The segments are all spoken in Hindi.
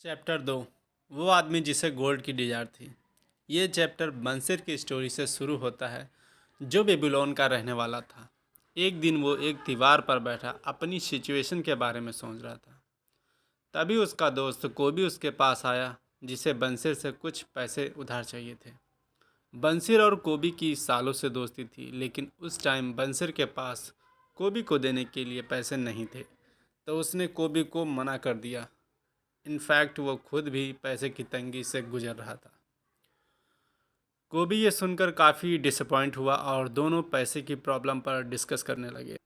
चैप्टर 2। वो आदमी जिसे गोल्ड की डिज़ायर थी। ये चैप्टर बंसर की स्टोरी से शुरू होता है, जो बेबीलोन का रहने वाला था। एक दिन वो एक दीवार पर बैठा अपनी सिचुएशन के बारे में सोच रहा था। तभी उसका दोस्त कोबी उसके पास आया, जिसे बंसर से कुछ पैसे उधार चाहिए थे। बंसर और कोबी की सालों से दोस्ती थी, लेकिन उस टाइम बंसर के पास कोबी को देने के लिए पैसे नहीं थे, तो उसने कोबी को मना कर दिया। इनफैक्ट वो खुद भी पैसे की तंगी से गुजर रहा था। कोबी ये सुनकर काफ़ी डिसअपॉइंट हुआ और दोनों पैसे की प्रॉब्लम पर डिस्कस करने लगे।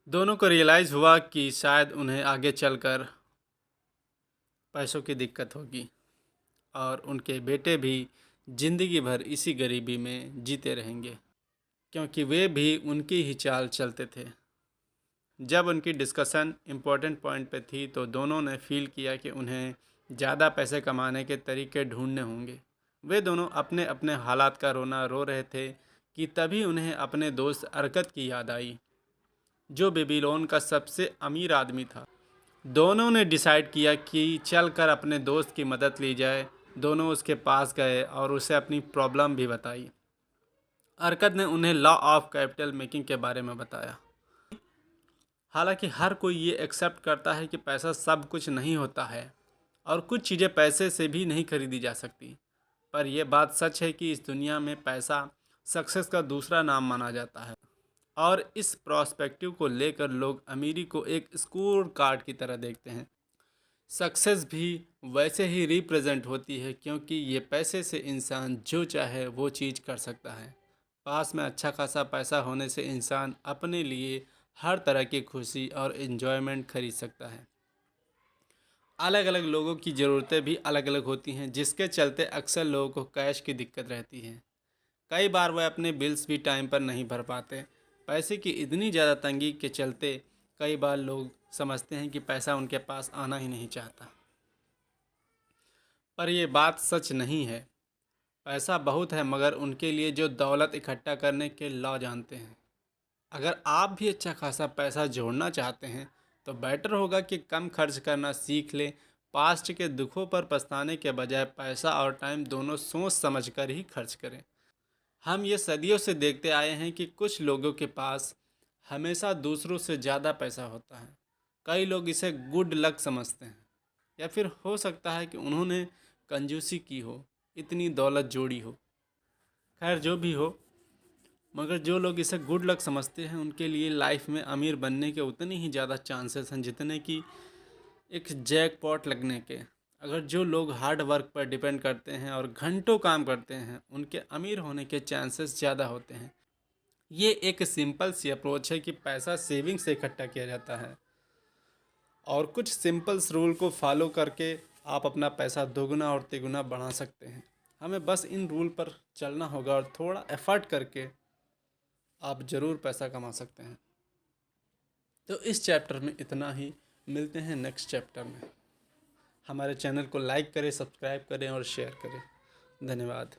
दोनों को रियलाइज़ हुआ कि शायद उन्हें आगे चलकर पैसों की दिक्कत होगी और उनके बेटे भी ज़िंदगी भर इसी गरीबी में जीते रहेंगे, क्योंकि वे भी उनकी ही चाल चलते थे। जब उनकी डिस्कशन इम्पोर्टेंट पॉइंट पे थी, तो दोनों ने फील किया कि उन्हें ज़्यादा पैसे कमाने के तरीके ढूंढने होंगे। वे दोनों अपने अपने हालात का रोना रो रहे थे कि तभी उन्हें अपने दोस्त अरकत की याद आई, जो बेबीलोन का सबसे अमीर आदमी था। दोनों ने डिसाइड किया कि चलकर अपने दोस्त की मदद ली जाए। दोनों उसके पास गए और उसे अपनी प्रॉब्लम भी बताई। अरकत ने उन्हें लॉ ऑफ कैपिटल मेकिंग के बारे में बताया। हालांकि हर कोई ये एक्सेप्ट करता है कि पैसा सब कुछ नहीं होता है और कुछ चीज़ें पैसे से भी नहीं खरीदी जा सकती, पर यह बात सच है कि इस दुनिया में पैसा सक्सेस का दूसरा नाम माना जाता है। और इस प्रोस्पेक्टिव को लेकर लोग अमीरी को एक स्कोर कार्ड की तरह देखते हैं। सक्सेस भी वैसे ही रिप्रेजेंट होती है, क्योंकि ये पैसे से इंसान जो चाहे वो चीज़ कर सकता है। पास में अच्छा खासा पैसा होने से इंसान अपने लिए हर तरह की खुशी और एंजॉयमेंट खरीद सकता है। अलग अलग लोगों की ज़रूरतें भी अलग अलग होती हैं, जिसके चलते अक्सर लोगों को कैश की दिक्कत रहती है। कई बार वह अपने बिल्स भी टाइम पर नहीं भर पाते। पैसे की इतनी ज़्यादा तंगी के चलते कई बार लोग समझते हैं कि पैसा उनके पास आना ही नहीं चाहता, पर यह बात सच नहीं है। पैसा बहुत है, मगर उनके लिए जो दौलत इकट्ठा करने के लॉ जानते हैं। अगर आप भी अच्छा खासा पैसा जोड़ना चाहते हैं, तो बेटर होगा कि कम खर्च करना सीख लें। पास्ट के दुखों पर पछताने के बजाय पैसा और टाइम दोनों सोच समझ कर ही खर्च करें। हम ये सदियों से देखते आए हैं कि कुछ लोगों के पास हमेशा दूसरों से ज़्यादा पैसा होता है। कई लोग इसे गुड लक समझते हैं, या फिर हो सकता है कि उन्होंने कंजूसी की हो, इतनी दौलत जोड़ी हो। खैर जो भी हो, मगर जो लोग इसे गुड लक समझते हैं, उनके लिए लाइफ में अमीर बनने के उतने ही ज़्यादा चांसेस हैं जितने कि एक जैकपॉट लगने के। अगर जो लोग हार्ड वर्क पर डिपेंड करते हैं और घंटों काम करते हैं, उनके अमीर होने के चांसेस ज़्यादा होते हैं। ये एक सिंपल सी अप्रोच है कि पैसा सेविंग से इकट्ठा किया जाता है, और कुछ सिंपल्स रूल को फॉलो करके आप अपना पैसा दोगुना और तिगुना बढ़ा सकते हैं। हमें बस इन रूल पर चलना होगा और थोड़ा एफर्ट करके आप ज़रूर पैसा कमा सकते हैं। तो इस चैप्टर में इतना ही। मिलते हैं नेक्स्ट चैप्टर में। हमारे चैनल को लाइक करें, सब्सक्राइब करें और शेयर करें। धन्यवाद।